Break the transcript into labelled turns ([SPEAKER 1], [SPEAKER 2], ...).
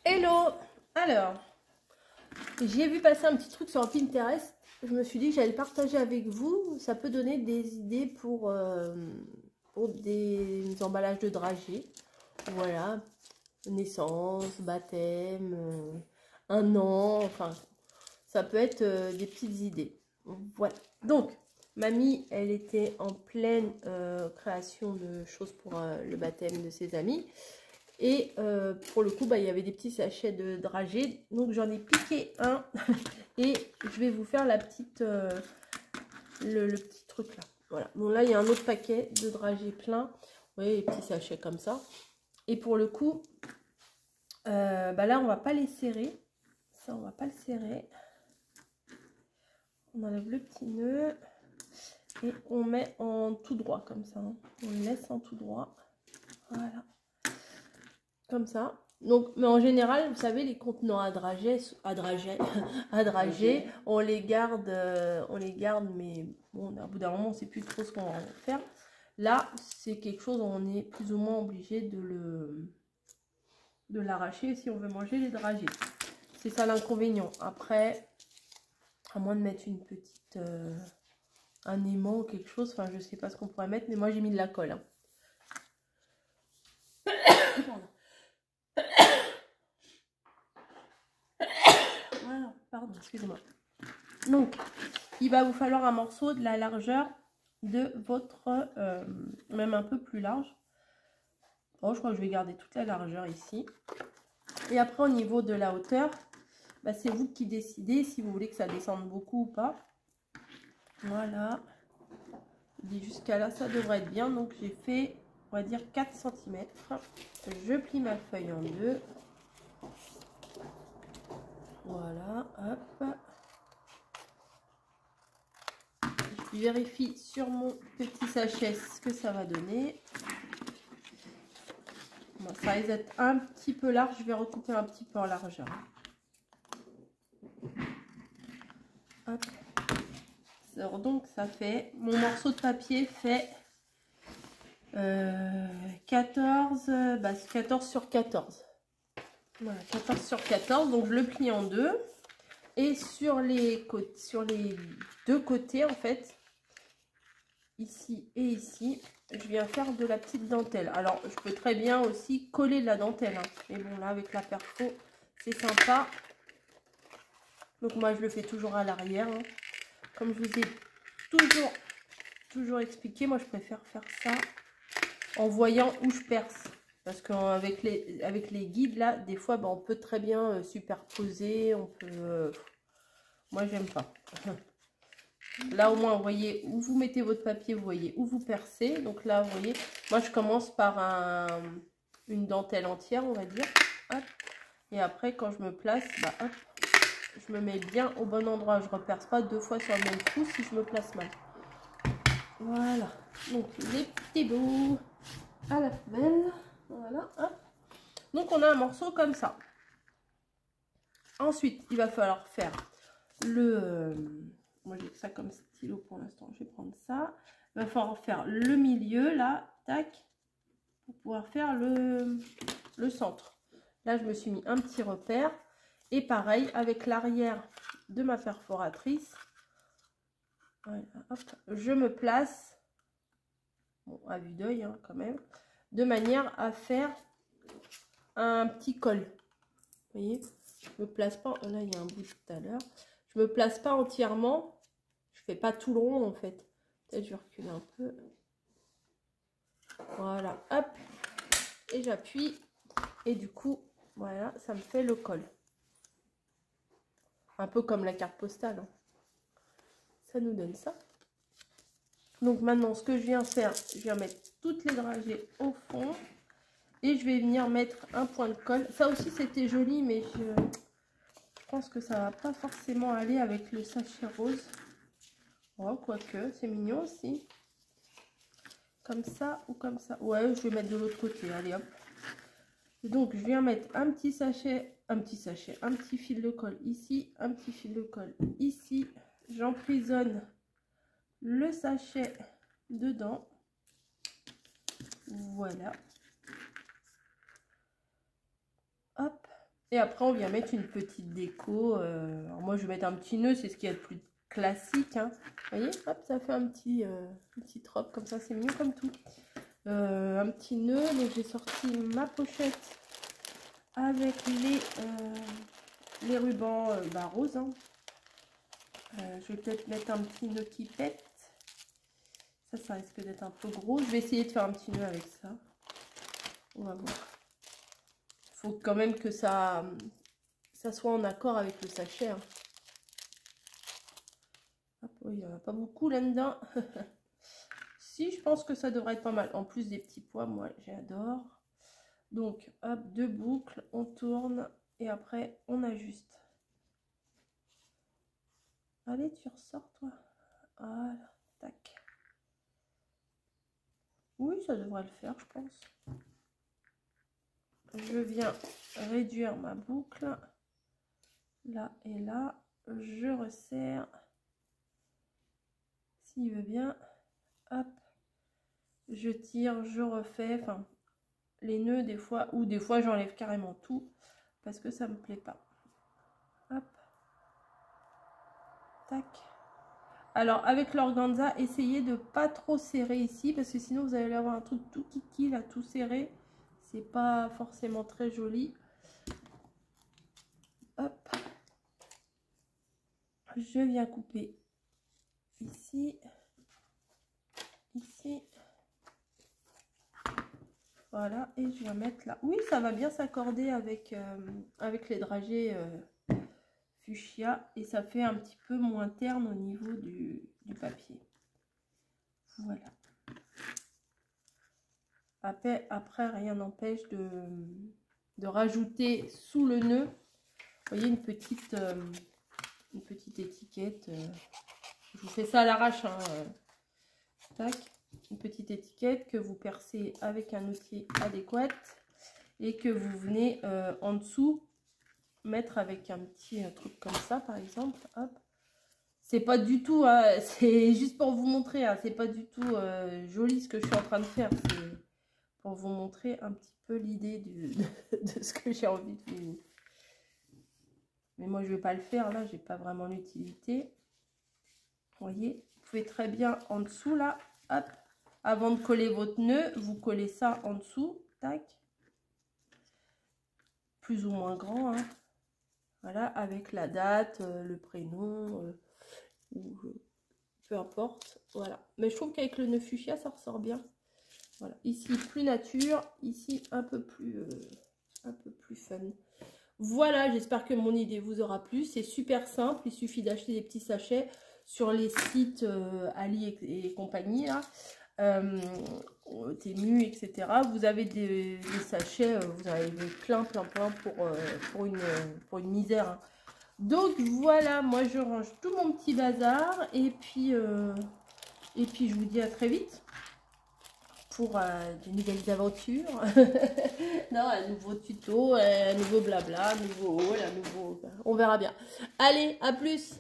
[SPEAKER 1] Hello! Alors, j'ai vu passer un petit truc sur Pinterest. Je me suis dit que j'allais le partager avec vous. Ça peut donner des idées pour des emballages de dragées. Voilà, naissance, baptême, un an, enfin, ça peut être des petites idées. Voilà. Donc, mamie, elle était en pleine création de choses pour le baptême de ses amis. Et pour le coup, bah, il y avait des petits sachets de dragées. Donc j'en ai piqué un. Et je vais vous faire la petite, le petit truc là. Voilà. Bon là, il y a un autre paquet de dragées plein. Vous voyez, les petits sachets comme ça. Et pour le coup, bah là, on va pas les serrer. Ça, on va pas le serrer. On enlève le petit nœud. Et on met en tout droit comme ça. Hein. On le laisse en tout droit. Voilà. Comme ça. Donc, mais en général, vous savez, les contenants à dragées, on les garde, mais bon, au bout d'un moment, on ne sait plus trop ce qu'on va en faire. Là, c'est quelque chose, on est plus ou moins obligé de l'arracher si on veut manger les dragées. C'est ça l'inconvénient. Après, à moins de mettre une petite, un aimant ou quelque chose, enfin, je sais pas ce qu'on pourrait mettre, mais moi, j'ai mis de la colle. Hein. Voilà, pardon, excusez-moi. Donc, il va vous falloir un morceau de la largeur de votre, même un peu plus large. Bon, je crois que je vais garder toute la largeur ici. Et après, au niveau de la hauteur, bah, c'est vous qui décidez si vous voulez que ça descende beaucoup ou pas. Voilà. Jusqu'à là, ça devrait être bien. Donc, j'ai fait, on va dire, 4 cm. Je plie ma feuille en deux. Voilà, hop. Je vérifie sur mon petit sachet ce que ça va donner. Bon, ça risque d'être un petit peu large. Je vais recouper un petit peu en largeur. Hop. Alors, donc, ça fait... Mon morceau de papier fait 14, bah, 14 sur 14. Voilà, 14 sur 14. Donc, je le plie en deux. Et sur les deux côtés, en fait, ici et ici, je viens faire de la petite dentelle. Alors, je peux très bien aussi coller de la dentelle. Hein. Mais bon, là, avec la perfo, c'est sympa. Donc, moi, je le fais toujours à l'arrière. Hein. Comme je vous ai toujours expliqué, moi, je préfère faire ça en voyant où je perce. Parce qu'avec les guides, là, des fois, bah, on peut très bien superposer. On peut... moi, j'aime pas. Là, au moins, vous voyez où vous mettez votre papier, vous voyez où vous percez. Donc là, vous voyez, moi, je commence par une dentelle entière, on va dire. Hop. Et après, quand je me place, bah, hop, je me mets bien au bon endroit. Je ne reperce pas deux fois sur le même coup si je me place mal. Voilà. Donc, les petits bouts à la poubelle. Voilà. Hop. Donc, on a un morceau comme ça. Ensuite, il va falloir faire le... moi, j'ai ça comme stylo pour l'instant. Je vais prendre ça. Il va falloir faire le milieu, là. Tac. Pour pouvoir faire le centre. Là, je me suis mis un petit repère. Et pareil, avec l'arrière de ma perforatrice. Voilà, hop, je me place. Bon, à vue d'œil, hein, quand même. De manière à faire un petit col. Vous voyez, je me place pas. Là, il y a un bout de tout à l'heure. Je me place pas entièrement. Je fais pas tout le rond en fait. Peut-être je vais reculer un peu. Voilà, hop. Et j'appuie. Et du coup, voilà, ça me fait le col. Un peu comme la carte postale. Hein. Ça nous donne ça. Donc maintenant, ce que je viens faire, je viens mettre toutes les dragées au fond. Et je vais venir mettre un point de colle. Ça aussi, c'était joli, mais je pense que ça va pas forcément aller avec le sachet rose. Oh, quoique, c'est mignon aussi. Comme ça ou comme ça. Ouais, je vais mettre de l'autre côté. Allez, hop. Donc, je viens mettre un petit fil de colle ici, un petit fil de colle ici. J'emprisonne le sachet dedans. Voilà. Hop. Et après, on vient mettre une petite déco. Alors moi, je vais mettre un petit nœud, c'est ce qu'il y a de plus classique. Hein. Vous voyez, hop, ça fait une petite robe comme ça, c'est mieux comme tout. Un petit nœud, donc j'ai sorti ma pochette avec les rubans roses. Hein. Je vais peut-être mettre un petit nœud qui pète. Ça risque d'être un peu gros. Je vais essayer de faire un petit nœud avec ça. On va voir. Il faut quand même que ça soit en accord avec le sachet. Hein. Hop, il n'y en a pas beaucoup là-dedans. Si, je pense que ça devrait être pas mal. En plus des petits pois, moi, j'adore. Donc, hop, 2 boucles, on tourne et après, on ajuste. Allez, tu ressors, toi. Voilà, tac. Oui, ça devrait le faire, je pense. Je viens réduire ma boucle. Là et là. Je resserre. S'il veut bien. Hop. Je tire, je refais. Enfin, les nœuds des fois. Ou des fois, j'enlève carrément tout. Parce que ça me plaît pas. Hop. Tac. Alors, avec l'organza, essayez de pas trop serrer ici. Parce que sinon, vous allez avoir un truc tout kiki, là, tout serré. C'est pas forcément très joli. Hop. Je viens couper ici. Ici. Voilà. Et je viens mettre là. Oui, ça va bien s'accorder avec les dragées fuchsia. Et ça fait un petit peu moins terne au niveau du papier. Voilà. Après, rien n'empêche de rajouter sous le nœud, vous voyez, une petite étiquette. Je vous fais ça à l'arrache. Hein, tac, une petite étiquette que vous percez avec un outil adéquat et que vous venez en dessous mettre avec un petit truc comme ça, par exemple. Hop. C'est pas du tout, hein, c'est juste pour vous montrer. Hein, c'est pas du tout joli ce que je suis en train de faire. C'est pour vous montrer un petit peu l'idée de ce que j'ai envie de vous. Mais moi, je ne vais pas le faire. Là, j'ai pas vraiment l'utilité. Vous voyez, vous pouvez très bien en dessous, là, hop. Avant de coller votre nœud, vous collez ça en dessous. Tac. Plus ou moins grand. Hein. Voilà, avec la date, le prénom, ou peu importe. Voilà. Mais je trouve qu'avec le nœud fuchsia, ça ressort bien. Voilà, ici plus nature, ici un peu plus fun. Voilà, j'espère que mon idée vous aura plu. C'est super simple, il suffit d'acheter des petits sachets sur les sites Ali et compagnie, là, Temu, etc. Vous avez des sachets, vous en avez plein pour une misère. Hein. Donc voilà, moi je range tout mon petit bazar et puis je vous dis à très vite. Pour de nouvelles aventures. Non, un nouveau tuto, un nouveau blabla, un nouveau haul, un nouveau... On verra bien. Allez, à plus!